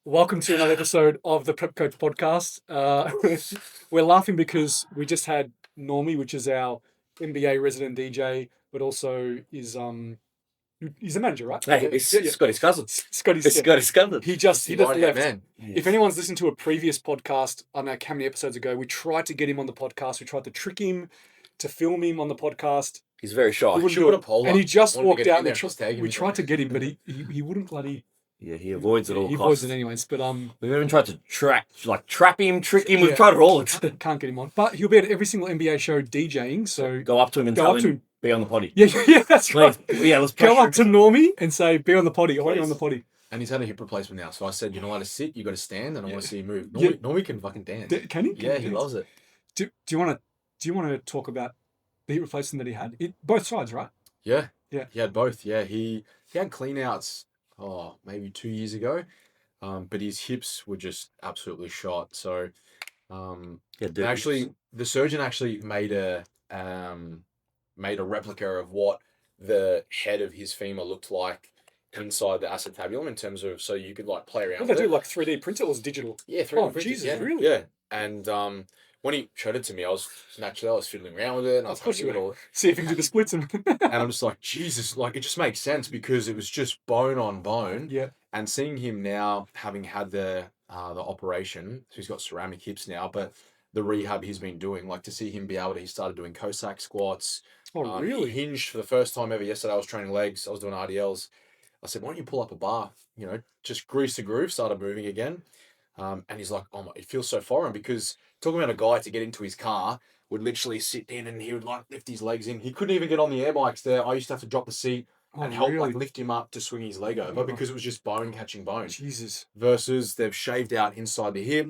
Welcome to another episode of the Prep Coach Podcast. We're laughing because we just had Normie, which is our NBA resident DJ, but also is he's the manager, right? Hey, it's Yeah, yeah. Scotty's cousin. Scotty's It's Scotty's cousin. he just Right-hand left. man. If anyone's listened to a previous podcast, I don't know how many episodes ago, we tried to get him on the podcast. We tried to trick him to film him on the podcast. He's very shy. He wouldn't should do put it. a poll And he up. just Wanted to walked get out. in there, just tag him We in tried to there. get him, but he wouldn't bloody. Yeah, he avoids it all He costs. avoids it anyways. But We've even tried to trap him, trick him. Yeah. We've tried it all. Can't get him on. But he'll be at every single NBA show DJing. So Go up to him and Go tell up to him, him. be on the potty. yeah, that's right. Let's Go pressure up to Normie and say, "Be on the potty. I want you on the potty." And he's had a hip replacement now. So I said, you're not allowed to sit, you got to stand, and I want to see you move. Yeah. Normie can fucking dance. Can he? Yeah, he loves it. Do you want to talk about the hip replacement that he had? Both sides, right? Yeah. Yeah. He had both. Yeah, he had clean outs, maybe 2 years ago. But his hips were just absolutely shot. So the surgeon actually made a replica of what the head of his femur looked like inside the acetabulum in terms of, so you could like play around What with they it. do, like 3D print it, or was it digital? Yeah, 3D Oh, printed, Jesus, yeah. really? Yeah. And when he showed it to me, I was fiddling around with it, and I was Of course touching you it all. See if you can do the splits. And I'm just like, Jesus, like it just makes sense because it was just bone on bone. Yeah. And seeing him now, having had the operation, so he's got ceramic hips now, but the rehab he's been doing, like to see him be able to, he started doing Cossack squats. Oh, He really? hinged for the first time ever yesterday. I was training legs. I was doing RDLs. I said, why don't you pull up a bar? You know, just grease the groove, started moving again. And he's like, oh my, it feels so foreign because talking about a guy to get into his car would literally sit in and he would like lift his legs in. He couldn't even get on the air bikes there. I used to have to drop the seat and help really? like lift him up to swing his leg over because it was just bone catching bone. Jesus. Versus they've shaved out inside the hip.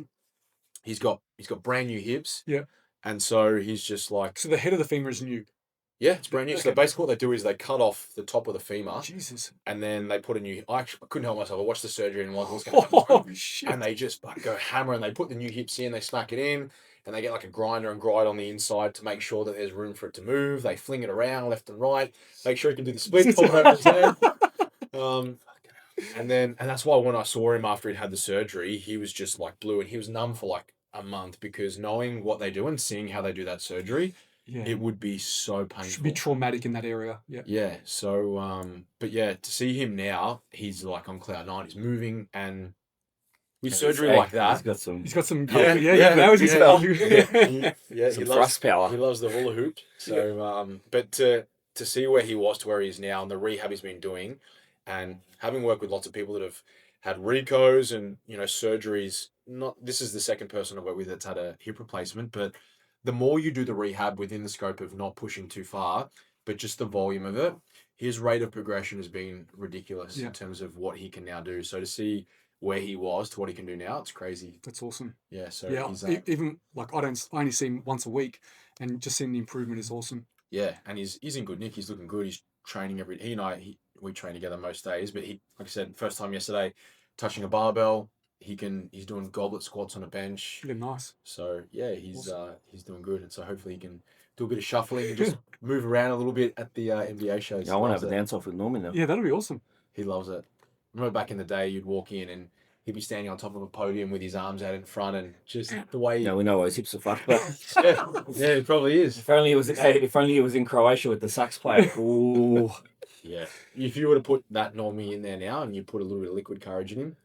He's got brand new hips. Yeah. And so he's just like, So the head of the femur is new. yeah, it's brand new. So Okay. basically what they do is they cut off the top of the femur Jesus. and then they put a new, I couldn't help myself. I watched the surgery and was what's going to happen. Oh shit. And they just like, go hammer and they put the new hips in, they smack it in, and they get like a grinder and grind on the inside to make sure that there's room for it to move. They fling it around left and right, make sure he can do the splits. And that's why when I saw him after he'd had the surgery, he was just like blue and he was numb for like a month because knowing what they do and seeing how they do that surgery, Yeah. it would be so Should painful. be traumatic in that area. Yeah. Yeah. So, but yeah, to see him now, he's like on cloud nine. He's moving, and with surgery like He's that, got some. He's got some. Yeah, That was his yeah. yeah. Some thrust power. He loves the hula hoop. So, but to see where he was to where he is now, and the rehab he's been doing, and having worked with lots of people that have had recos and surgeries. This is the second person I've worked with that's had a hip replacement, but the more you do the rehab within the scope of not pushing too far, but just the volume of it, his rate of progression has been ridiculous Yeah. in terms of what he can now do. So to see where he was to what he can do now, it's crazy. That's awesome. Yeah. So Yeah. he's Even like I only see him once a week, and just seeing the improvement is awesome. yeah, and he's in good nick. He's looking good. He's training he and I we train together most days. But he, like I said, first time yesterday, touching a barbell. He's doing goblet squats on a bench. Yeah, nice. So yeah, he's Awesome. he's doing good, and so hopefully he can do a bit of shuffling and just move around a little bit at the NBA shows. I want to Loves have a it. dance off with Normie now. Yeah, that'll be awesome. He loves it. Remember back in the day, you'd walk in and he'd be standing on top of a podium with his arms out in front, and just the way. Yeah, we know why his hips are fucked, but yeah, it probably is. if only he was in Croatia with the sax player. Ooh. Yeah, if you were to put that Normie in there now, and you put a little bit of liquid courage in him,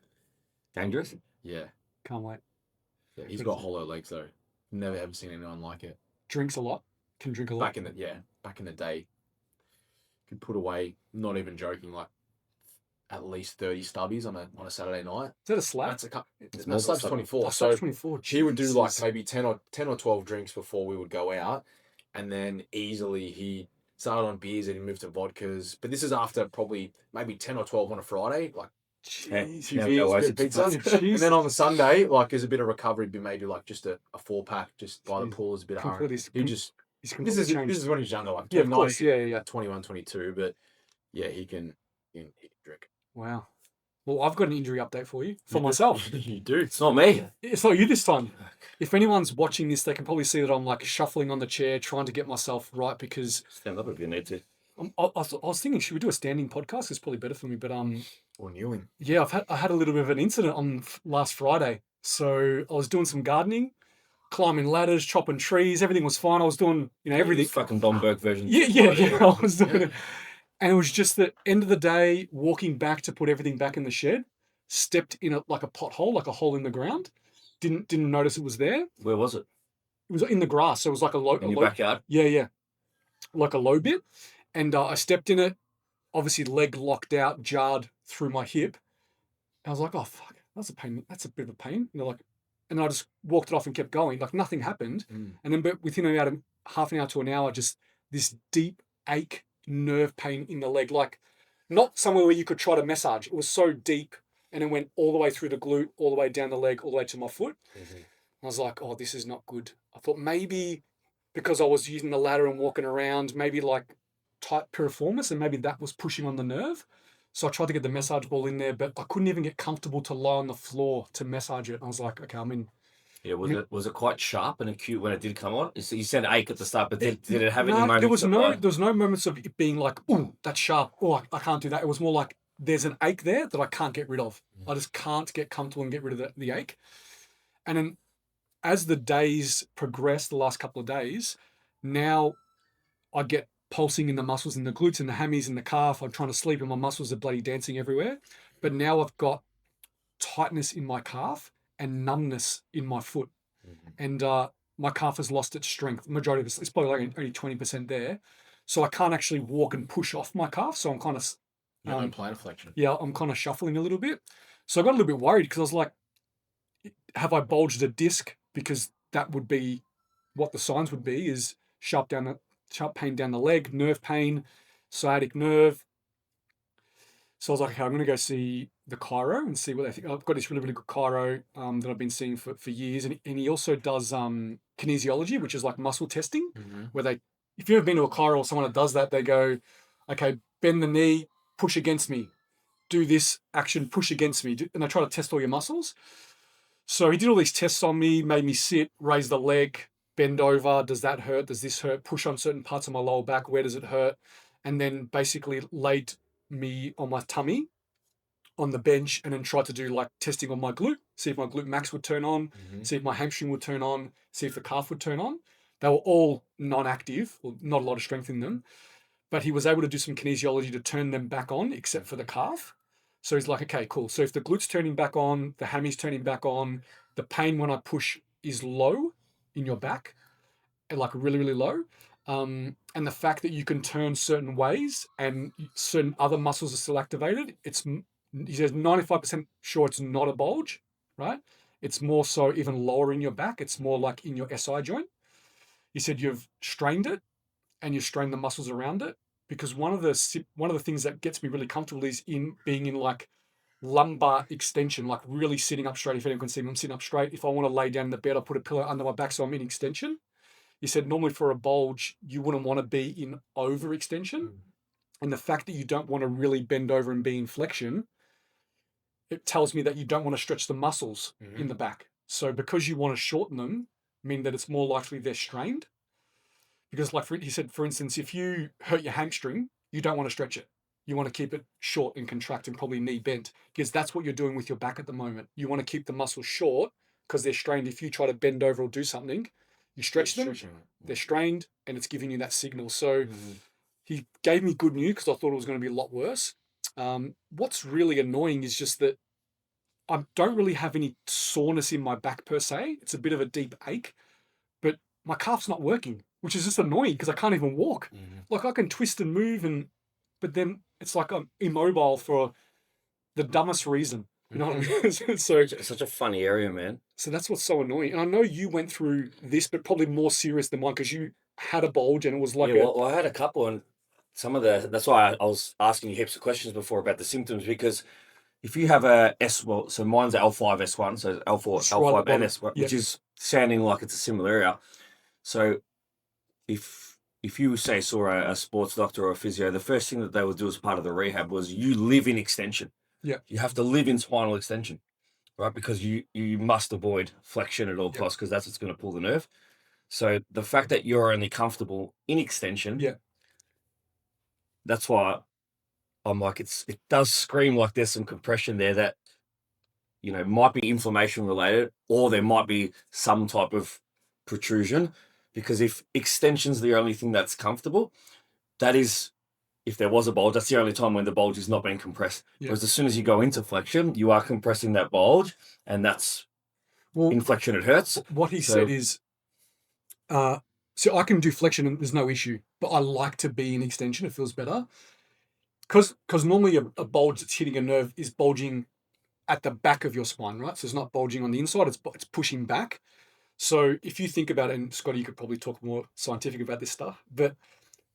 Dangerous. yeah, Can't wait. he's got hollow legs though. Never ever seen anyone like it. Drinks a lot. Can drink a lot. Back in the day, could put away, not even joking, like at least 30 stubbies on a Saturday night. Is that a slab? That's a It's no, slab's more 24. Oh, So 24. he would do like Jesus. maybe 10 or 12 drinks before we would go out, and then easily he started on beers and he moved to vodkas. But this is after probably maybe 10 or 12 on a Friday, like Jeez. few Yeah, beers, no, bit of it's- pizza. Jeez. And then on the Sunday, like there's a bit of recovery, be maybe like just a 4-pack just by the Jeez. pool is a bit of Completely. he just He's this completely is changed. this is when he's younger, like Yeah, of course. 19, Yeah. 21, 22, but yeah, he can drink. Wow. Well, I've got an injury update for you for myself. You do. It's not me. It's not you this time. If anyone's watching this, they can probably see that I'm like shuffling on the chair, trying to get myself right because Stand up if you need to. I was thinking, should we do a standing podcast? It's probably better for me. But Or kneeling. yeah, I had a little bit of an incident on last Friday. So I was doing some gardening, climbing ladders, chopping trees. Everything was fine. I was doing, everything. Fucking Domberg version. Yeah. I was doing it. And it was just the end of the day, walking back to put everything back in the shed, stepped in like a pothole, like a hole in the ground. Didn't notice it was there. Where was it? It was in the grass. So it was like a low. In your backyard? Yeah. Like a low bit. And I stepped in it. Obviously, leg locked out, jarred through my hip. I was like, oh, fuck, that's a pain. That's a bit of a pain. And I just walked it off and kept going. Like nothing happened. And then but within about half an hour to an hour, just this deep ache, nerve pain in the leg. Like not somewhere where you could try to massage. It was so deep. And it went all the way through the glute, all the way down the leg, all the way to my foot. I was like, oh, this is not good. I thought maybe because I was using the ladder and walking around, maybe like tight piriformis, and maybe that was pushing on the nerve. So I tried to get the massage ball in there, but I couldn't even get comfortable to lie on the floor to massage it. I was like, okay, I'm in. Yeah, was it quite sharp and acute when it did come on? You said ache at the start, but did it have any No, moments? there was no moments of it being like, oh, that's sharp. Oh, I can't do that. It was more like there's an ache there that I can't get rid of. I just can't get comfortable and get rid of the ache. And then as the days progressed, the last couple of days, now I get pulsing in the muscles in the glutes and the hammies and the calf. I'm trying to sleep and my muscles are bloody dancing everywhere. But now I've got tightness in my calf and numbness in my foot. And my calf has lost its strength. Majority of it's probably like only 20% there. So I can't actually walk and push off my calf. So I'm kind of... no plantar flexion. Yeah, I'm kind of shuffling a little bit. So I got a little bit worried because I was like, have I bulged a disc? Because that would be what the signs would be, is sharp pain down the leg, nerve pain, sciatic nerve. So I was like, okay, I'm going to go see the chiro and see what they think. I've got this really, really good chiro that I've been seeing for years. And he also does kinesiology, which is like muscle testing, where if you've ever been to a chiro or someone that does that, they go, okay, bend the knee, push against me, do this action, push against me. And they try to test all your muscles. So he did all these tests on me, made me sit, raise the leg, bend over. Does that hurt? Does this hurt? Push on certain parts of my lower back. Where does it hurt? And then basically laid me on my tummy on the bench and then tried to do like testing on my glute, see if my glute max would turn on, see if my hamstring would turn on, see if the calf would turn on. They were all non-active, or not a lot of strength in them. But he was able to do some kinesiology to turn them back on, except for the calf. So he's like, okay, cool. So if the glute's turning back on, the hammy's turning back on, the pain when I push is low in your back, like really, really low. And the fact that you can turn certain ways and certain other muscles are still activated, he says 95% sure it's not a bulge, right? It's more so even lower in your back. It's more like in your SI joint. He said you've strained it and you've strained the muscles around it. Because one of the things that gets me really comfortable is in being in like lumbar extension, like really sitting up straight. If anyone can see me, I'm sitting up straight. If I want to lay down in the bed, I'll put a pillow under my back so I'm in extension. He said normally for a bulge, you wouldn't want to be in over extension. And the fact that you don't want to really bend over and be in flexion, it tells me that you don't want to stretch the muscles in the back. So because you want to shorten them, mean that it's more likely they're strained. Because like he said, for instance, if you hurt your hamstring, you don't want to stretch it. You want to keep it short and contract and probably knee bent, because that's what you're doing with your back at the moment. You want to keep the muscles short because they're strained. If you try to bend over or do something, you stretch them, they're strained, and it's giving you that signal. So he gave me good news because I thought it was going to be a lot worse. What's really annoying is just that I don't really have any soreness in my back per se. It's a bit of a deep ache, but my calf's not working, which is just annoying because I can't even walk. Like I can twist and move, but then it's like I'm immobile for the dumbest reason. You know what I mean? So It's such a funny area, man. So that's what's so annoying. And I know you went through this, but probably more serious than mine because you had a bulge and it was like well, I had a couple, and that's why I was asking you heaps of questions before about the symptoms, because if you have so mine's L5 S1, so L4, L5 and S1, which is sounding like it's a similar area. So if you say saw a sports doctor or a physio, the first thing that they would do as part of the rehab was you live in extension. Yeah. You have to live in spinal extension, right? Because you must avoid flexion at all costs, because that's what's going to pull the nerve. So the fact that you're only comfortable in extension that's why I'm like, it does scream like there's some compression there that, might be inflammation related, or there might be some type of protrusion. Because if extension's the only thing that's comfortable, that is, if there was a bulge, that's the only time when the bulge is not being compressed. Yeah. Whereas as soon as you go into flexion, you are compressing that bulge, and that's in flexion, it hurts. What he said is, so I can do flexion and there's no issue, but I like to be in extension. It feels better. Because normally a bulge that's hitting a nerve is bulging at the back of your spine, right? So it's not bulging on the inside, it's pushing back. So if you think about it, and Scotty, you could probably talk more scientific about this stuff, but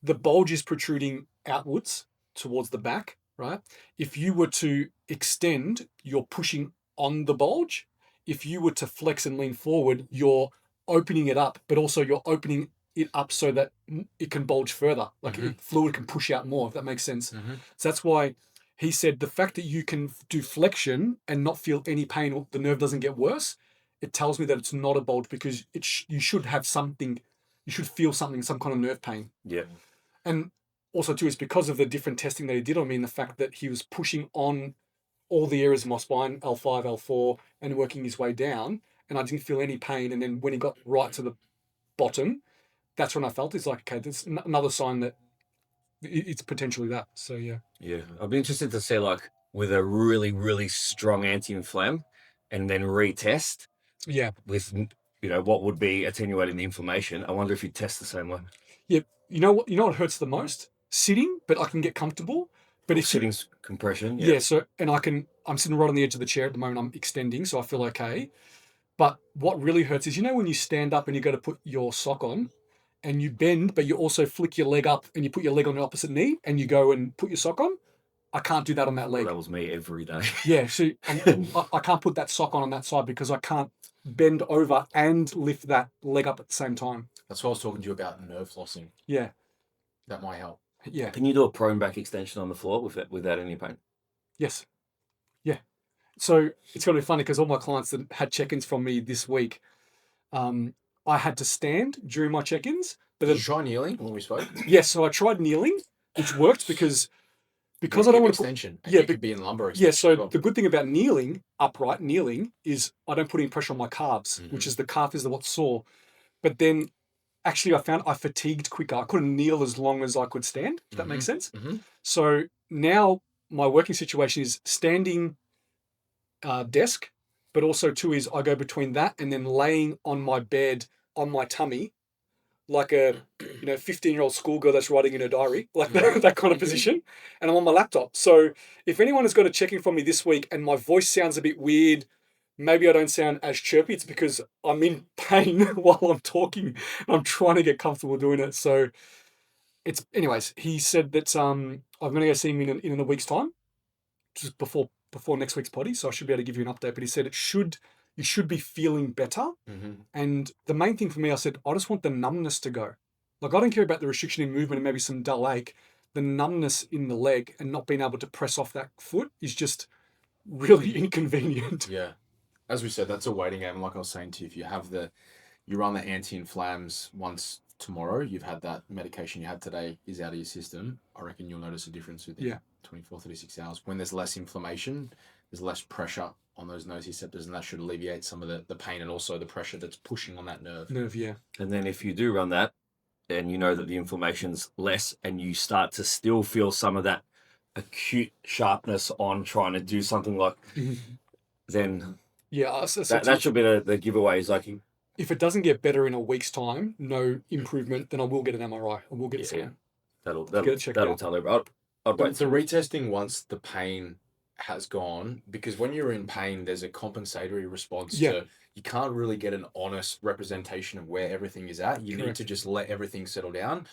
the bulge is protruding outwards towards the back, right? If you were to extend, you're pushing on the bulge. If you were to flex and lean forward, you're opening it up, but also you're opening it up so that it can bulge further. Like fluid can push out more, if that makes sense. So that's why he said the fact that you can do flexion and not feel any pain, or the nerve doesn't get worse, it tells me that it's not a bulge, because you should have something, you should feel something, some kind of nerve pain. Yeah. And also too, it's because of the different testing that he did on me, and the fact that he was pushing on all the areas of my spine, L5, L4, and working his way down, and I didn't feel any pain. And then when he got right to the bottom, that's when I felt it's like, okay, there's another sign that it's potentially that. So yeah. Yeah. I'd be interested to see, like, with a really, really strong anti-inflam, and then retest. Yeah. With, what would be attenuating the inflammation. I wonder if you test the same way. Yeah. You know what hurts the most? Sitting, but I can get comfortable. But if sitting's compression. Yeah. So, and I'm sitting right on the edge of the chair at the moment. I'm extending, so I feel okay. But what really hurts is, when you stand up and you go to put your sock on, and you bend, but you also flick your leg up and you put your leg on your opposite knee and you go and put your sock on. I can't do that on that leg. Well, that was me every day. Yeah, so I can't put that sock on that side, because I can't bend over and lift that leg up at the same time. That's what I was talking to you about, nerve flossing. Yeah. That might help. Yeah. Can you do a prone back extension on the floor without any pain? Yes. Yeah. So it's going to be funny, because all my clients that had check-ins from me this week, I had to stand during my check-ins. But Did you try kneeling when we spoke? Yes, so I tried kneeling, which worked because I don't want to extension. Yeah, it could be in lumbar Yeah, extension. so the good thing about kneeling, upright kneeling, is I don't put any pressure on my calves, which is the calf is what's sore. But then actually I found I fatigued quicker. I couldn't kneel as long as I could stand, if that makes sense. So now my working situation is standing desk, but also too is I go between that and then laying on my bed on my tummy, like a 15-year-old schoolgirl that's writing in her diary, like that kind of position, and I'm on my laptop. So if anyone has got a check-in from me this week and my voice sounds a bit weird, maybe I don't sound as chirpy, it's because I'm in pain while I'm talking. I'm trying to get comfortable doing it. So anyways, he said that I'm going to go see him in a week's time, just before next week's potty, so I should be able to give you an update. But he said you should be feeling better. And the main thing for me, I said, I just want the numbness to go. Like, I don't care about the restriction in movement and maybe some dull ache. The numbness in the leg and not being able to press off that foot is just really inconvenient. Yeah. As we said, that's a waiting game. Like I was saying to you, if you run the anti-inflams once tomorrow, you've had that medication you had today is out of your system, I reckon you'll notice a difference within 24, 36 hours. When there's less inflammation, there's less pressure on those nociceptors, and that should alleviate some of the pain and also the pressure that's pushing on that nerve. Yeah. And then if you do run that, and you know that the inflammation's less, and you start to still feel some of that acute sharpness on trying to do something like, then that should be the giveaway. Is like, if it doesn't get better in a week's time, no improvement, then I will get an MRI. I will get a scan. That'll tell everybody. I'd wait. The retesting once the pain has gone, because when you're in pain, there's a compensatory response to, you can't really get an honest representation of where everything is at. You need to just let everything settle down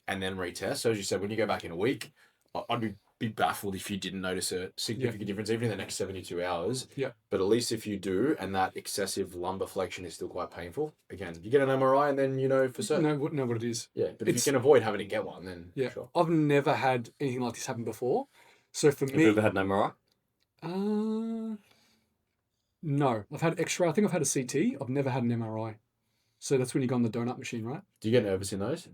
and then retest. So as you said, when you go back in a week, I'd be baffled if you didn't notice a significant difference, even in the next 72 hours. Yeah. But at least if you do, and that excessive lumbar flexion is still quite painful, again, you get an MRI and then you know for certain. Know what it is. Yeah, but if you can avoid having to get one, then sure. I've never had anything like this happen before. So for me... Have you ever had an MRI? No. I've had X-ray. I think I've had a CT. I've never had an MRI. So that's when you go on the donut machine, right? Do you get nervous in those?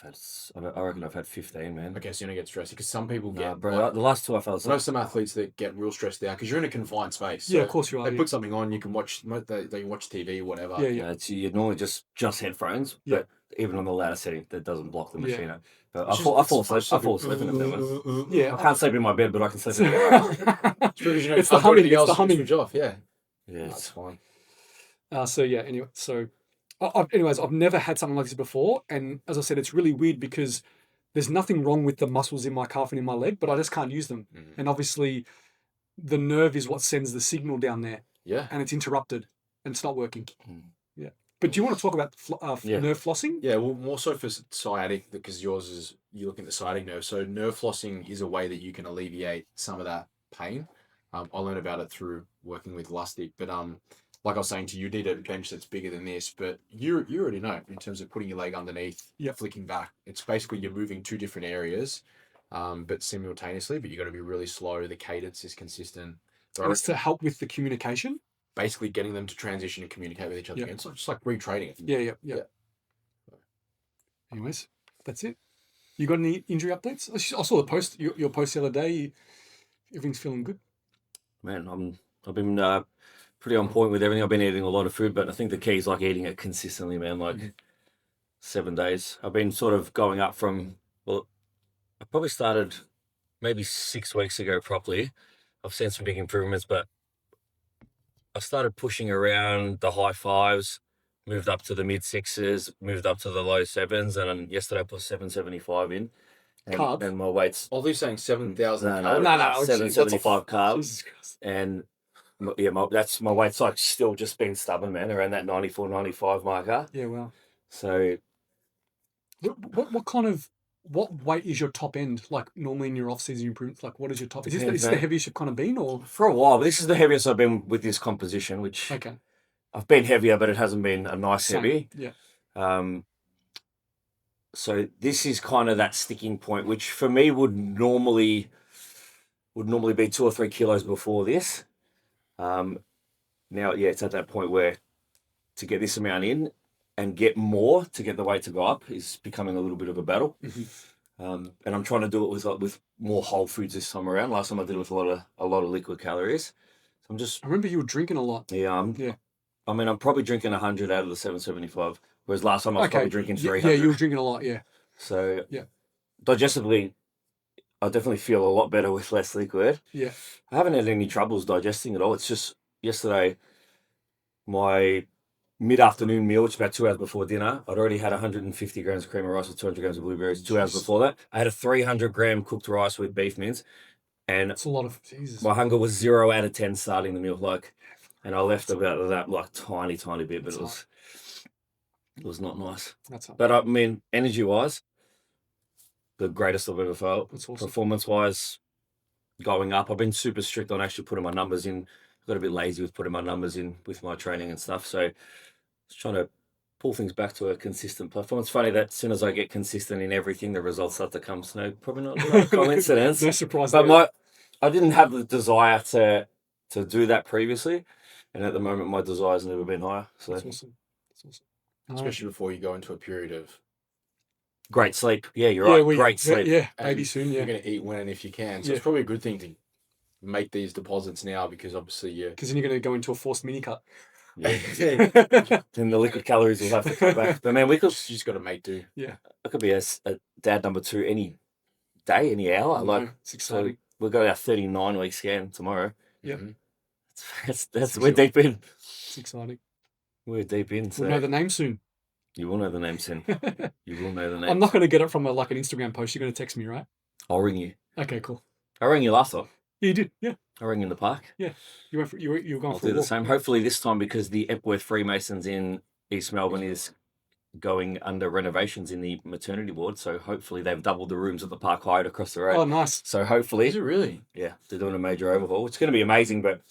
I reckon I've had 15, man. Okay, so you don't get stressed because some people get. Bro, Like, the last two I felt. I know some athletes that get real stressed out because you're in a confined space. Yeah, So of course you are. they put something on, you can watch. They watch TV or whatever. Yeah, yeah. You normally just headphones, but even on the louder setting, that doesn't block the machine out. But I fall asleep. I fall asleep in the Yeah, I can't sleep in my bed, but I can sleep in the bed. It's the humming. It's the humming. Switch off. Yeah, Yeah, that's fine. So yeah. Anyway, so I've never had something like this before, and as I said, it's really weird because there's nothing wrong with the muscles in my calf and in my leg, but I just can't use them. And obviously, the nerve is what sends the signal down there. Yeah, and it's interrupted, and it's not working. Yeah. But do you want to talk about nerve flossing? Yeah, well, more so for sciatic, because yours is, you're looking at the sciatic nerve. So nerve flossing is a way that you can alleviate some of that pain. I learned about it through working with Lustig, but like I was saying to you, you need a bench that's bigger than this, but you already know in terms of putting your leg underneath, flicking back. It's basically you're moving two different areas, but simultaneously, but you got to be really slow. The cadence is consistent. And it's to help with the communication. Basically getting them to transition and communicate with each other. It's just like retraining it. Yeah. Anyways, that's it. You got any injury updates? I saw the post, your post the other day. Everything's feeling good. Man, I've been pretty on point with everything. I've been eating a lot of food, but I think the key is like eating it consistently, man. Like 7 days. I've been sort of going up from, well, I probably started maybe 6 weeks ago properly. I've seen some big improvements, but I started pushing around the high 5s, moved up to the mid 6s, moved up to the low 7s, and then yesterday I put 775 in. And my weight's... Oh, they're saying 7,000 No, 775 carbs. And yeah, my weight's like still just been stubborn, man, around that 94, 95 marker. Yeah, wow. So... What weight is your top end? Like normally in your off-season improvements, like what is your top? Is this the heaviest you've kind of been, or for a while? But this is the heaviest I've been with this composition. Which I've been heavier, but it hasn't been a nice heavy. Yeah. So this is kind of that sticking point, which for me would normally be 2 or 3 kilos before this. Now, it's at that point where to get this amount in and get more to get the weight to go up is becoming a little bit of a battle. And I'm trying to do it with more whole foods this time around. Last time I did it with a lot of liquid calories. So I remember you were drinking a lot. Yeah. I mean, I'm probably drinking 100 out of the 775, whereas last time I was probably drinking 300. Yeah, you were drinking a lot, yeah. So digestively, I definitely feel a lot better with less liquid. Yeah. I haven't had any troubles digesting at all. It's just yesterday, my mid-afternoon meal, which is about 2 hours before dinner, I'd already had 150 grams of cream of rice with 200 grams of blueberries 2 hours before that. I had a 300-gram cooked rice with beef mince, and it's a lot of Jesus. My hunger was 0 out of 10 starting the meal, and I left about that tiny bit, but it was not nice. But I mean, energy-wise, the greatest I've ever felt. That's awesome. Performance-wise, going up. I've been super strict on actually putting my numbers in. I got a bit lazy with putting my numbers in with my training and stuff. So just trying to pull things back to a consistent platform. It's funny that as soon as I get consistent in everything, the results start to come. So probably not a coincidence. No surprise. But I didn't have the desire to do that previously. And at the moment, my desire's never been higher. So that's awesome. Especially before you go into a period of great sleep. Yeah, you're right. Great sleep. Yeah, maybe soon. Yeah, you're going to eat when and if you can. So it's probably a good thing to make these deposits now, because obviously because then you're going to go into a forced mini cut. Yeah. Then the liquid calories will have to come back. But man, you just got to make do. Yeah, I could be a dad number 2 any day, any hour. It's exciting. So we'll go our 39-week scan tomorrow. Yeah, that's we're deep in. It's exciting. We're deep in. So we'll know the name soon. You will know the name soon. You will know the name. I'm not going to get it from an Instagram post. You're going to text me, right? I'll ring you. Okay, cool. I rang you last time. Yeah, you did. Yeah. I rang in the park. Yeah. You were going I'll for a do the walk. same. Hopefully this time, because the Epworth Freemasons in East Melbourne is going under renovations in the maternity ward. So hopefully they've doubled the rooms at the Park Hyatt across the road. Oh, nice. So hopefully. Is it really? Yeah, they're doing a major overhaul. It's going to be amazing, but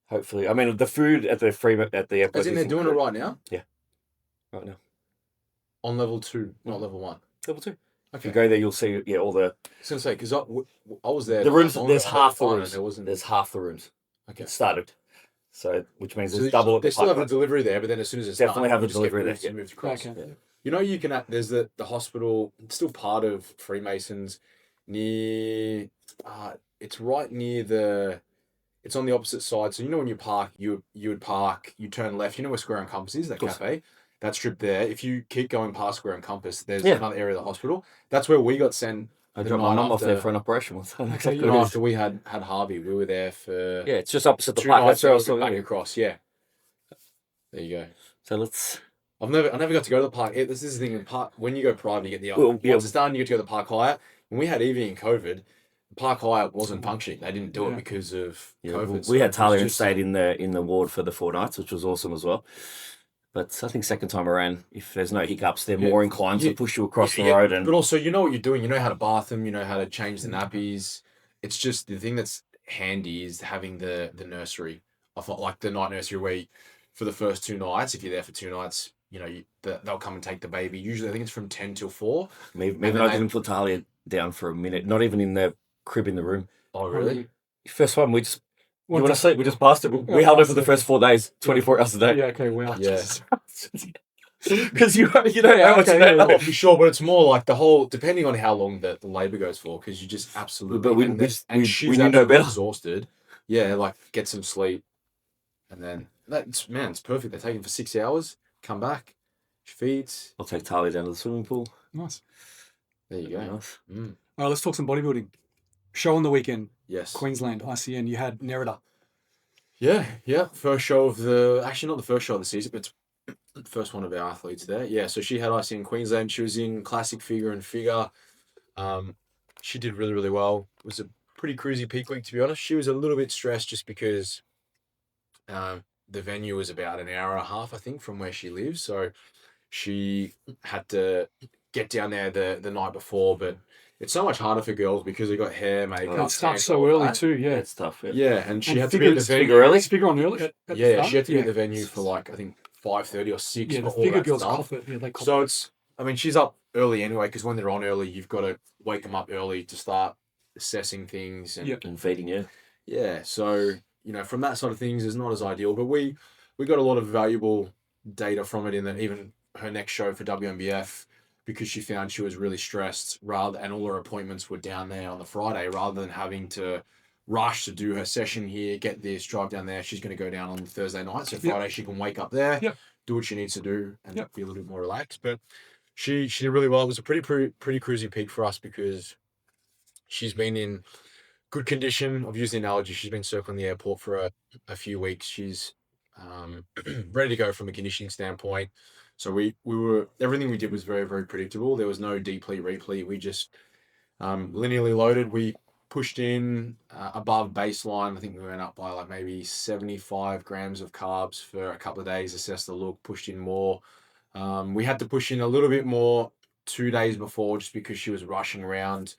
hopefully, I mean, the food at the Epworth. As in they're doing it right now? Yeah, right now. On level 2, not level 1. Level 2. Okay. If you go there, you'll see all the. I was going to say, because I was there. The rooms. There's half the rooms. rooms. There's half the rooms. Okay. It started. So, which means So there's double. They still have a delivery there, but then as soon as it's definitely done, have a you just get delivery moved- there. moved across. Okay. Yeah. You know, you can there's the hospital. It's still part of Freemasons, near. It's right near the. It's on the opposite side. So you know when you park, you would park. You turn left. You know where Square and Compass is, that cafe. That strip there. If you keep going past Square and Compass, there's another area of the hospital. That's where we got sent. I dropped my mum off there for an operation once. Exactly. After we had Harvey, we were there for it's just opposite the 2 park. nights. That's where I was back talking. across. Yeah. There you go. So let's. I never got to go to the park. This is the thing in park. When you go private, you get the Well, once it's done, you get to go to the Park Hyatt. When we had Evie in COVID, the Park Hyatt wasn't functioning. They didn't do it because of COVID. We had Talia and stayed in the ward for the 4 nights, which was awesome as well. But I think second time around, if there's no hiccups, they're more inclined to push you across the road. But also, you know what you're doing. You know how to bath them. You know how to change the nappies. It's just the thing that's handy is having the nursery. I thought like the night nursery where for the first 2 nights, if you're there for 2 nights, you know, they'll come and take the baby. Usually, I think it's from 10 till 4. Maybe I didn't put Talia down for a minute, not even in the crib in the room. Oh, really? First one, we just. You want to sleep? We just passed it. We held it for the first 4 days, 24 hours a day. Yeah, okay, wow. Yeah. Because you know how much Oh, for sure, but it's more like the whole, depending on how long the labour goes for, because you just absolutely. But she's we knew no better. Exhausted. Yeah, like get some sleep, and then it's perfect. They take him for 6 hours, come back, she feeds. I'll take Talia down to the swimming pool. Nice. There you go. Nice. All right, let's talk some bodybuilding. Show on the weekend. Yes. Queensland, ICN. You had Nerida. Yeah. First show of actually not the first show of the season, but it's the first one of our athletes there. Yeah, so she had ICN Queensland. She was in classic figure and figure. She did really, really well. It was a pretty cruisy peak week, to be honest. She was a little bit stressed just because the venue was about an hour and a half, I think, from where she lives. So she had to get down there the night before, but it's so much harder for girls because they got hair, makeup. It starts so early too, yeah. It's tough. Yeah, and she had to be at the venue figure early. Figure on early. She had to be at the venue for like I think 5:30 or 6. Yeah, the for all figure that girls stuff. cop it. Yeah, they cop So it. it's, I mean, she's up early anyway because when they're on early, you've got to wake them up early to start assessing things and feeding. Yeah, so you know, from that sort of things, is not as ideal, but we got a lot of valuable data from it in that even her next show for WMBF, because she found she was really stressed and all her appointments were down there on the Friday rather than having to rush to do her session here, get this, drive down there. She's going to go down on Thursday night. So Friday she can wake up there, do what she needs to do and be a little bit more relaxed. But she did really well. It was a pretty cruisy peak for us because she's been in good condition. I've used the analogy. She's been circling the airport for a few weeks. She's ready to go from a conditioning standpoint. So we were, everything we did was very, very predictable. There was no deplete, replete. We just linearly loaded. We pushed in above baseline. I think we went up by like maybe 75 grams of carbs for a couple of days, assessed the look, pushed in more. We had to push in a little bit more 2 days before just because she was rushing around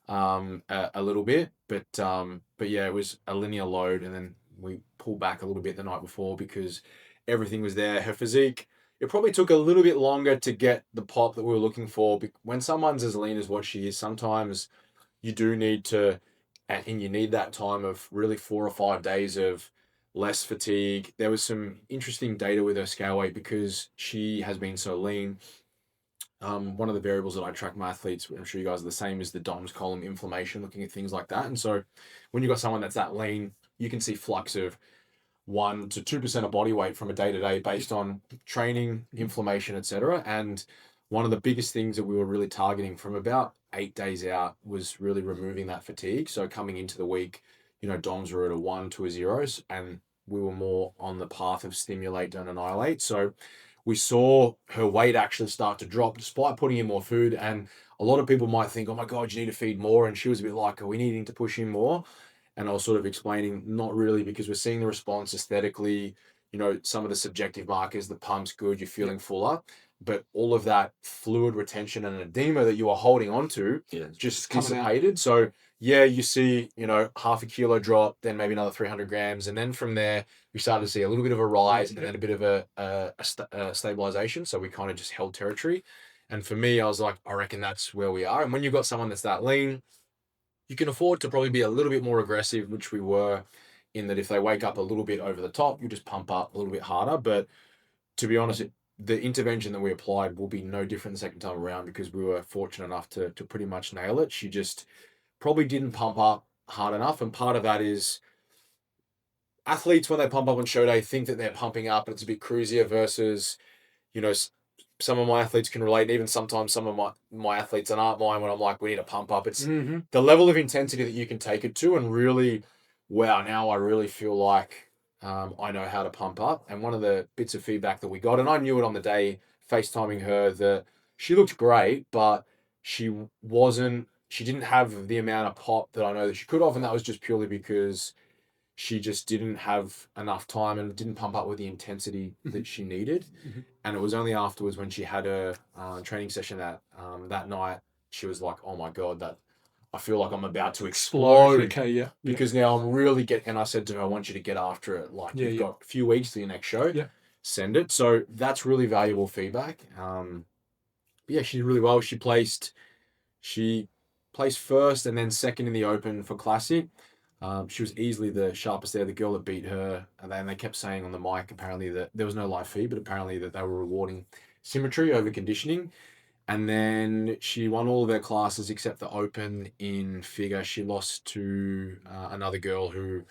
a little bit. But yeah, it was a linear load. And then we pulled back a little bit the night before because everything was there. Her physique, it probably took a little bit longer to get the pop that we were looking for. When someone's as lean as what she is, sometimes you do need to, and you need that time of really 4 or 5 days of less fatigue. There was some interesting data with her scale weight because she has been so lean. One of the variables that I track my athletes, I'm sure you guys are the same, is the DOMS column, inflammation, looking at things like that. And so when you've got someone that's that lean, you can see flux of 1 to 2% of body weight from a day-to-day based on training, inflammation, etc. And one of the biggest things that we were really targeting from about 8 days out was really removing that fatigue. So coming into the week, you know, DOMs were at a 1 to a 0, and we were more on the path of stimulate, don't annihilate. So we saw her weight actually start to drop despite putting in more food. And a lot of people might think, oh my God, you need to feed more. And she was a bit like, are we needing to push in more? And I was sort of explaining, not really, because we're seeing the response aesthetically, you know, some of the subjective markers, the pump's good, you're feeling fuller, but all of that fluid retention and edema that you are holding on to just dissipated. So yeah, you see, you know, half a kilo drop, then maybe another 300 grams. And then from there, we started to see a little bit of a rise and then a bit of a stabilization. So we kind of just held territory. And for me, I was like, I reckon that's where we are. And when you've got someone that's that lean, you can afford to probably be a little bit more aggressive, which we were, in that if they wake up a little bit over the top, you just pump up a little bit harder. But to be honest, the intervention that we applied will be no different the second time around because we were fortunate enough to pretty much nail it. She just probably didn't pump up hard enough. And part of that is athletes, when they pump up on show day, think that they're pumping up and it's a bit cruisier versus, you know, some of my athletes can relate. And even sometimes some of my athletes that aren't mine, when I'm like, we need to pump up. It's the level of intensity that you can take it to. And really, wow, now I really feel like I know how to pump up. And one of the bits of feedback that we got, and I knew it on the day FaceTiming her, that she looked great, but she didn't have the amount of pop that I know that she could have. And that was just purely because she just didn't have enough time and didn't pump up with the intensity that she needed. And it was only afterwards when she had her training session that night, she was like, oh my God, that I feel like I'm about to explode. Okay, yeah. Because now I'm really and I said to her, I want you to get after it. Like you've got a few weeks to your next show. Yeah. Send it. So that's really valuable feedback. Yeah, she did really well. She placed first and then second in the Open for Classic. She was easily the sharpest there, the girl that beat her. And then they kept saying on the mic, apparently, that there was no live feed, but apparently that they were rewarding symmetry over conditioning. And then she won all of her classes except the Open in figure. She lost to another girl who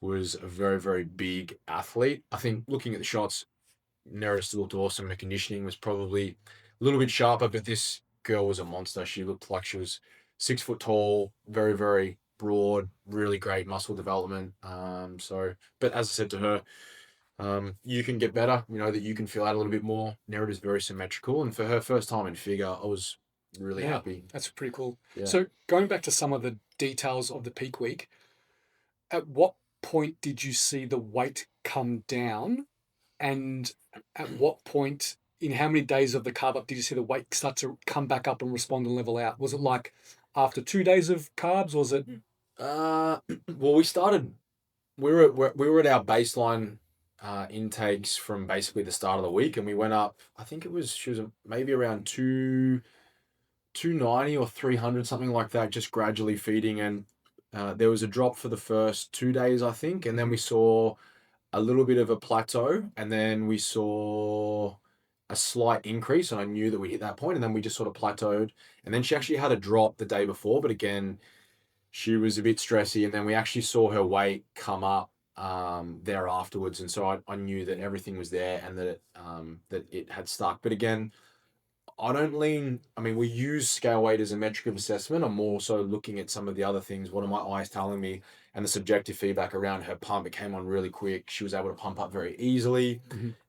was a very, very big athlete. I think looking at the shots, Nera still looked awesome. Her conditioning was probably a little bit sharper, but this girl was a monster. She looked like she was 6 foot tall, very, very broad, really great muscle development. But as I said to her, you can get better, you know, that you can feel out a little bit more. Nera is very symmetrical. And for her first time in figure, I was really happy. That's pretty cool. Yeah. So going back to some of the details of the peak week, at what point did you see the weight come down? And at what point, in how many days of the carb up, did you see the weight start to come back up and respond and level out? Was it like after 2 days of carbs? Was it? Well, we were at our baseline intakes from basically the start of the week, and we went up. I think she was maybe around 290 or 300, something like that, just gradually feeding. And there was a drop for the first 2 days, I think, and then we saw a little bit of a plateau, and then we saw a slight increase, and I knew that we hit that point, and then we just sort of plateaued. And then she actually had a drop the day before, but again, she was a bit stressy, and then we actually saw her weight come up there afterwards, and so I knew that everything was there and that it had stuck. But again, we use scale weight as a metric of assessment. I'm more so looking at some of the other things. What are my eyes telling me? And the subjective feedback around her pump, it came on really quick. She was able to pump up very easily.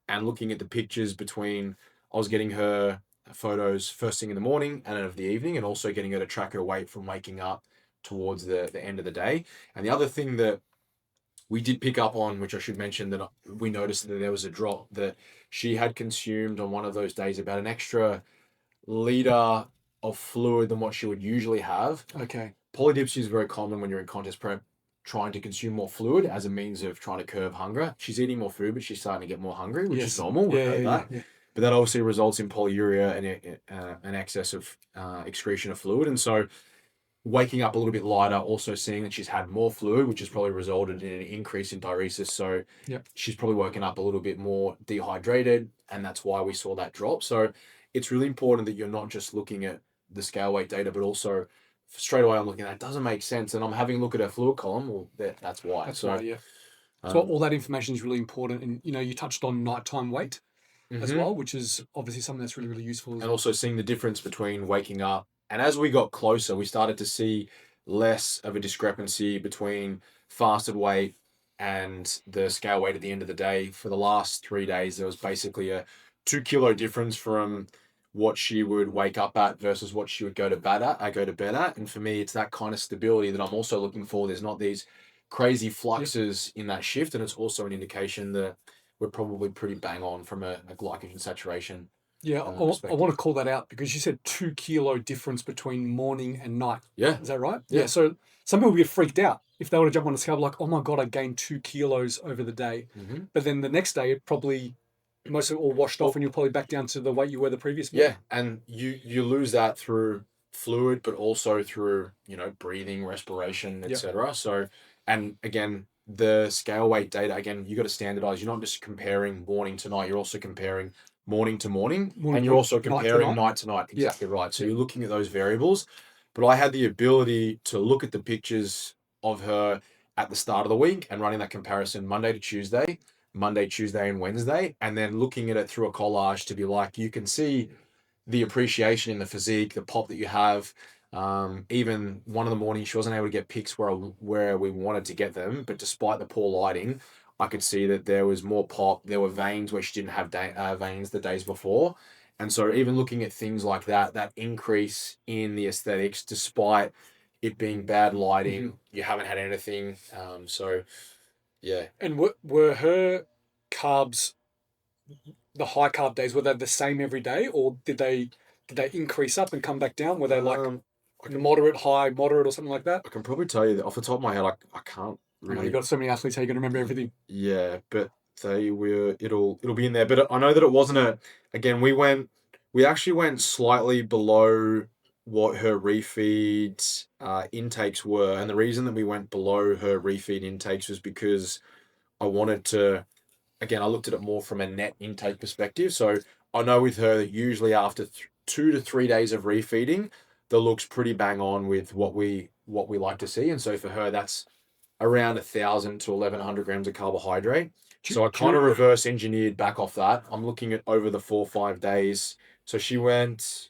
And looking at the pictures I was getting her photos first thing in the morning and of the evening, and also getting her to track her weight from waking up towards the end of the day. And the other thing that we did pick up on, which I should mention, that we noticed that there was a drop, that she had consumed on one of those days about an extra liter of fluid than what she would usually have. Okay. Polydipsia is very common when you're in contest prep, trying to consume more fluid as a means of trying to curb hunger. She's eating more food, but she's starting to get more hungry, which is normal. Yeah. But that obviously results in polyuria and an excess of excretion of fluid. And so waking up a little bit lighter, also seeing that she's had more fluid, which has probably resulted in an increase in diuresis. So she's probably woken up a little bit more dehydrated, and that's why we saw that drop. So it's really important that you're not just looking at the scale weight data, but also straight away I'm looking at it doesn't make sense, and I'm having a look at her fluid column. Well, that's why. That's why, yeah. So all that information is really important, and you touched on nighttime weight as well, which is obviously something that's really, really useful. And also seeing the difference between waking up, and as we got closer, we started to see less of a discrepancy between fasted weight and the scale weight at the end of the day. For the last 3 days, there was basically a 2 kilo difference from what she would wake up at versus what she would go to bed at. And for me, it's that kind of stability that I'm also looking for. There's not these crazy fluxes in that shift, and it's also an indication that we're probably pretty bang on from a glycogen saturation. Yeah, I want to call that out because you said 2 kilo difference between morning and night. Yeah. Is that right? Yeah. So some people get freaked out if they were to jump on a scale like, oh my God, I gained 2 kilos over the day. But then the next day, it probably most of it all washed off, and you're probably back down to the weight you were the previous morning. Yeah, and you lose that through fluid, but also through, breathing, respiration, etc. So, and again, the scale weight data, again, you got to standardize. You're not just comparing morning to night, you're also comparing morning to morning, Morning and to you're also night to comparing night. night to night. Yeah. Exactly right. So you're looking at those variables. But I had the ability to look at the pictures of her at the start of the week and running that comparison Monday to Tuesday, Monday, Tuesday, and Wednesday, and then looking at it through a collage to be like, you can see the appreciation in the physique, the pop that you have. Even one of the mornings, she wasn't able to get pics where we wanted to get them, but despite the poor lighting, I could see that there was more pop. There were veins where she didn't have veins the days before. And so even looking at things like that, that increase in the aesthetics, despite it being bad lighting, you haven't had anything. So, yeah. And were her carbs, the high carb days, were they the same every day, or did they increase up and come back down? Were they like moderate, high, moderate, or something like that? I can probably tell you that off the top of my head, I can't I know really. you've got so many athletes, how you can remember everything. Yeah, but they were. It'll be in there. But I know that it wasn't a. Again, we actually went slightly below what her refeed intakes were, and the reason that we went below her refeed intakes was because I wanted to. Again, I looked at it more from a net intake perspective. So I know with her that usually after 2 to 3 days of refeeding, the looks pretty bang on with what we like to see. And so for her, that's around 1,000 to 1,100 grams of carbohydrate. So I kind of reverse engineered back off that. I'm looking at over the 4 or 5 days. So she went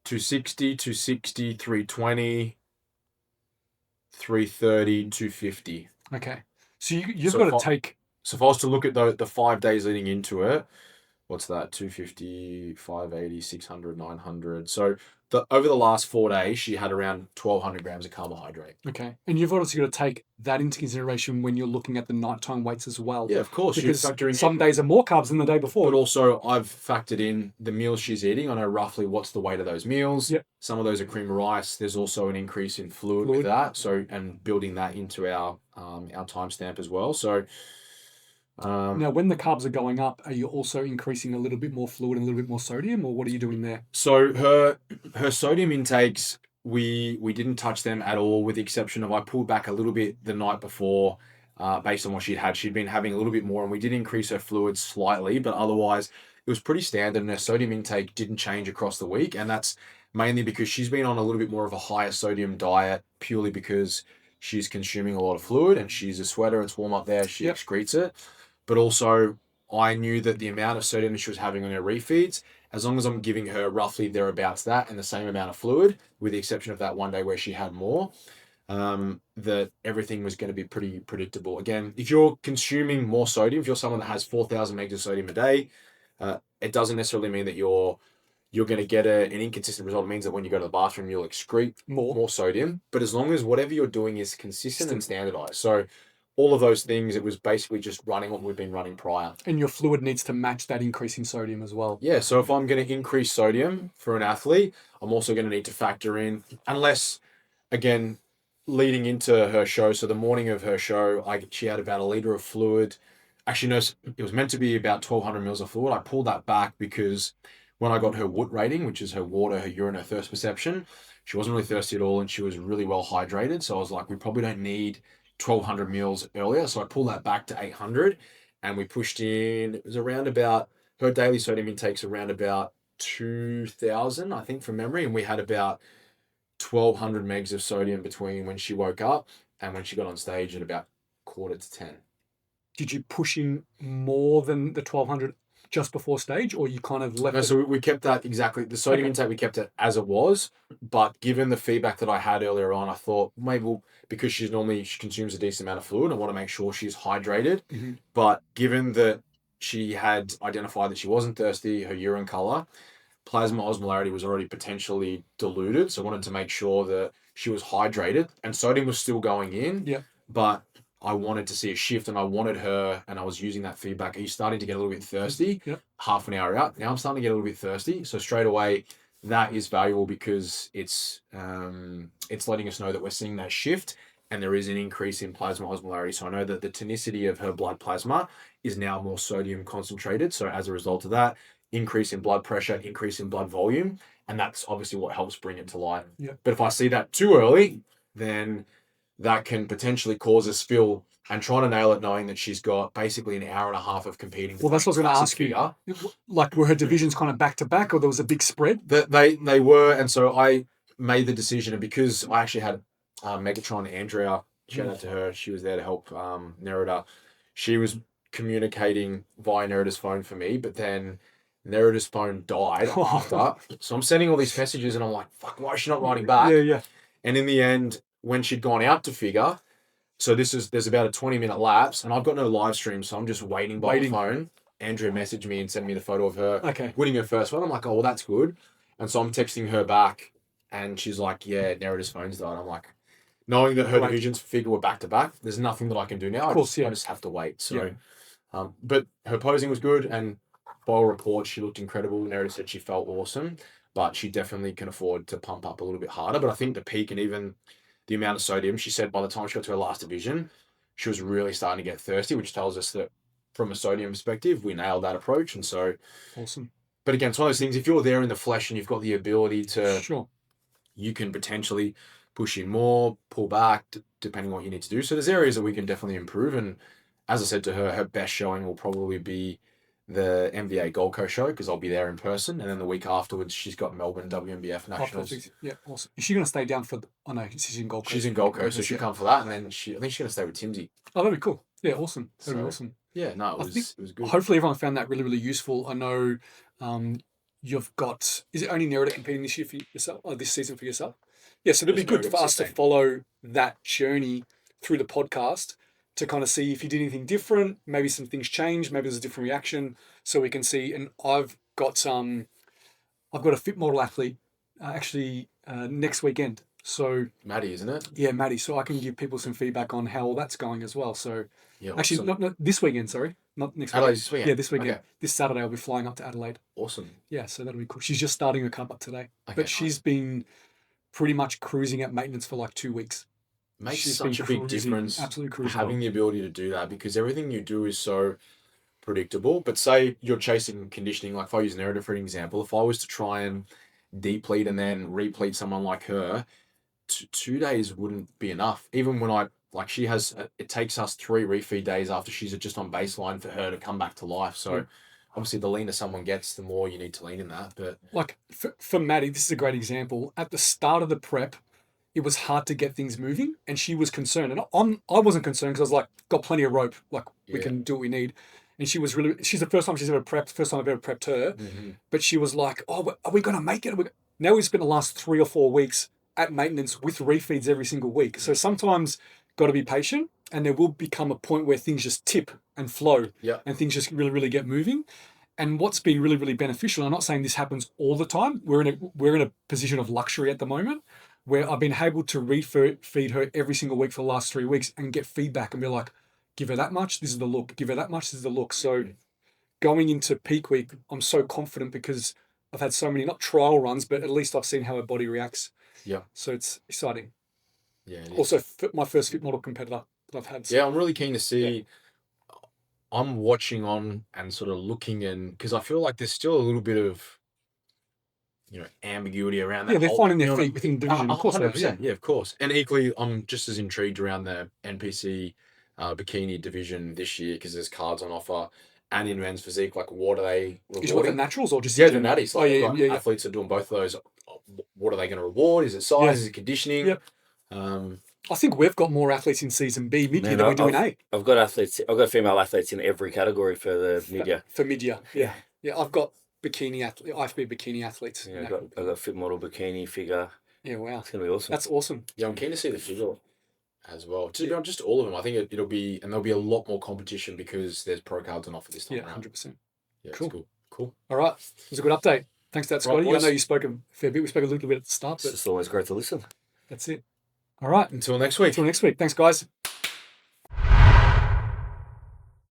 260, 260, 320, 330, 250. Okay. So you've got to take. So if I was to look at the 5 days leading into it, what's that? 250, 580, 600, 900. So over the last 4 days, she had around 1,200 grams of carbohydrate. Okay. And you've obviously got to take that into consideration when you're looking at the nighttime weights as well. Yeah, of course. Because some days are more carbs than the day before. But also, I've factored in the meals she's eating. I know roughly what's the weight of those meals. Yep. Some of those are cream of rice. There's also an increase in fluid with that. So, and building that into our timestamp as well. So, now, when the carbs are going up, are you also increasing a little bit more fluid and a little bit more sodium, or what are you doing there? So her sodium intakes, we didn't touch them at all, with the exception of I pulled back a little bit the night before, based on what she'd had. She'd been having a little bit more, and we did increase her fluids slightly, but otherwise it was pretty standard, and her sodium intake didn't change across the week, and that's mainly because she's been on a little bit more of a higher sodium diet, purely because she's consuming a lot of fluid, and she's a sweater. It's warm up there. She excretes it. But also, I knew that the amount of sodium she was having on her refeeds, as long as I'm giving her roughly thereabouts that and the same amount of fluid, with the exception of that one day where she had more, that everything was going to be pretty predictable. Again, if you're consuming more sodium, if you're someone that has 4,000 megs of sodium a day, it doesn't necessarily mean that you're going to get an inconsistent result. It means that when you go to the bathroom, you'll excrete more sodium. But as long as whatever you're doing is consistent and standardized. So all of those things, it was basically just running what we've been running prior. And your fluid needs to match that increase in sodium as well. Yeah, so if I'm going to increase sodium for an athlete, I'm also going to need to factor in, unless, again, leading into her show, so the morning of her show, she had about 1 liter of fluid. Actually, no, it was meant to be about 1,200 mils of fluid. I pulled that back because when I got her WUT rating, which is her water, her urine, her thirst perception, she wasn't really thirsty at all, and she was really well hydrated. So I was like, we probably don't need 1,200 mils earlier. So I pulled that back to 800, and we pushed in, it was around about, her daily sodium intake's around about 2,000, I think, from memory. And we had about 1,200 megs of sodium between when she woke up and when she got on stage at about 9:45. Did you push in more than the 1,200 just before stage, or you kind of left No, so we kept that exactly. The sodium intake, we kept it as it was. But given the feedback that I had earlier on, I thought maybe because she consumes a decent amount of fluid, I want to make sure she's hydrated. Mm-hmm. But given that she had identified that she wasn't thirsty, her urine color, plasma osmolarity was already potentially diluted. So I wanted to make sure that she was hydrated, and sodium was still going in. Yeah. But I wanted to see a shift, and I wanted her, and I was using that feedback. Are you starting to get a little bit thirsty? Yep. Half an hour out. Now I'm starting to get a little bit thirsty. So straight away, that is valuable because it's letting us know that we're seeing that shift, and there is an increase in plasma osmolarity. So I know that the tonicity of her blood plasma is now more sodium concentrated. So as a result of that, increase in blood pressure, increase in blood volume, and that's obviously what helps bring it to light. Yeah. But if I see that too early, then that can potentially cause us feel and trying to nail it, knowing that she's got basically an hour and a half of competing. Well, that's what I was going to ask you. Like, were her divisions kind of back to back, or there was a big spread? They were, and so I made the decision, and because I actually had Megatron Andrea, shout out to her, she was there to help Nerida. She was communicating via Nerida's phone for me, but then Nerida's phone died after. So I'm sending all these messages, and I'm like, fuck, why is she not writing back? Yeah. And in the end, when she'd gone out to figure, so there's about a 20-minute lapse, and I've got no live stream, so I'm just waiting by the phone. Andrea messaged me and sent me the photo of her winning her first one. I'm like, oh, well, that's good. And so I'm texting her back, and she's like, yeah, Nerida's phone's died. I'm like, knowing that her divisions for figure were back to back, there's nothing that I can do now. I just have to wait. So, but her posing was good, and by all reports, she looked incredible. Nerida said she felt awesome, but she definitely can afford to pump up a little bit harder. But I think the peak and even the amount of sodium, she said by the time she got to her last division, she was really starting to get thirsty, which tells us that from a sodium perspective, we nailed that approach. And so, awesome. But again, it's one of those things, if you're there in the flesh and you've got the ability to, you can potentially push in more, pull back, depending on what you need to do. So there's areas that we can definitely improve. And as I said to her, her best showing will probably be the MVA Gold Coast show, because I'll be there in person, and then the week afterwards she's got Melbourne WMBF Nationals. Yeah, awesome. Is she going to stay down for? No, she's in Gold Coast. She's in Gold Coast, so she'll come for that, and then I think she's going to stay with Timsy. Oh, that'd be cool. Yeah, awesome. That'd be awesome. Yeah, no, it was good. Hopefully everyone found that really, really useful. I know you've got. Is it only Nerida competing this year for yourself? Or this season for yourself? Yeah, so it'd be good for us to follow that journey through the podcast, to kind of see if you did anything different, maybe some things changed, maybe there's a different reaction, so we can see. And I've got a fit model athlete next weekend. So Maddie, isn't it? Yeah, Maddie. So I can give people some feedback on how all that's going as well. So actually, awesome. not this weekend. Sorry, not next Adelaide weekend. This weekend. Yeah, this weekend. Okay. This Saturday, I'll be flying up to Adelaide. Awesome. Yeah, so that'll be cool. She's just starting her camp up today, but she's been pretty much cruising at maintenance for like 2 weeks. Makes such a big difference having the ability to do that, because everything you do is so predictable. But say you're chasing conditioning, like if I use Nerida for an example, if I was to try and deplete and then replete someone like her, 2 days wouldn't be enough. Even when she has, it takes us 3 refeed days after she's just on baseline for her to come back to life. So obviously the leaner someone gets, the more you need to lean in that. But like for Maddie, this is a great example. At the start of the prep, it was hard to get things moving, and she was concerned. And I wasn't concerned, because I was like, got plenty of rope, like we can do what we need. And she's the first time she's ever prepped, first time I've ever prepped her. Mm-hmm. But she was like, oh, are we going to make it? Now we've spent the last 3 or 4 weeks at maintenance with refeeds every single week. So sometimes got to be patient, and there will become a point where things just tip and flow, and things just really, really get moving. And what's been really, really beneficial, I'm not saying this happens all the time. We're in a position of luxury at the moment, where I've been able to feed her every single week for the last 3 weeks and get feedback and be like, give her that much, this is the look. Give her that much, this is the look. So going into peak week, I'm so confident, because I've had so many, not trial runs, but at least I've seen how her body reacts. Yeah. So it's exciting. Yeah. Also, my first fit model competitor that I've had. So. Yeah, I'm really keen to see. Yeah. I'm watching on and sort of looking in, because I feel like there's still a little bit of, ambiguity around that. Yeah, they're finding their feet within the division. Of course, 100%. Yeah, of course. And equally, I'm just as intrigued around the NPC bikini division this year, because there's cards on offer. And in men's physique, like, what are they rewarding? Is it the naturals or just the natties? Like, athletes are doing both of those. What are they going to reward? Is it size? Is it conditioning? Yep. I think we've got more athletes in season B mid-year than we do in A. I've got female athletes in every category for the mid-year. For mid-year, yeah. I've got IFB bikini athletes. Yeah, I've got fit model, bikini, figure. Yeah, wow. It's going to be awesome. That's awesome. Yeah, I'm keen to see the figure as well. Just all of them. I think it'll be, and there'll be a lot more competition, because there's pro cards on offer this time around. 100%. Yeah, cool. All right. It was a good update. Thanks for that, Scotty. I know you spoke a fair bit. We spoke a little bit at the start. It's just always great to listen. That's it. All right. Until next week. Thanks, guys.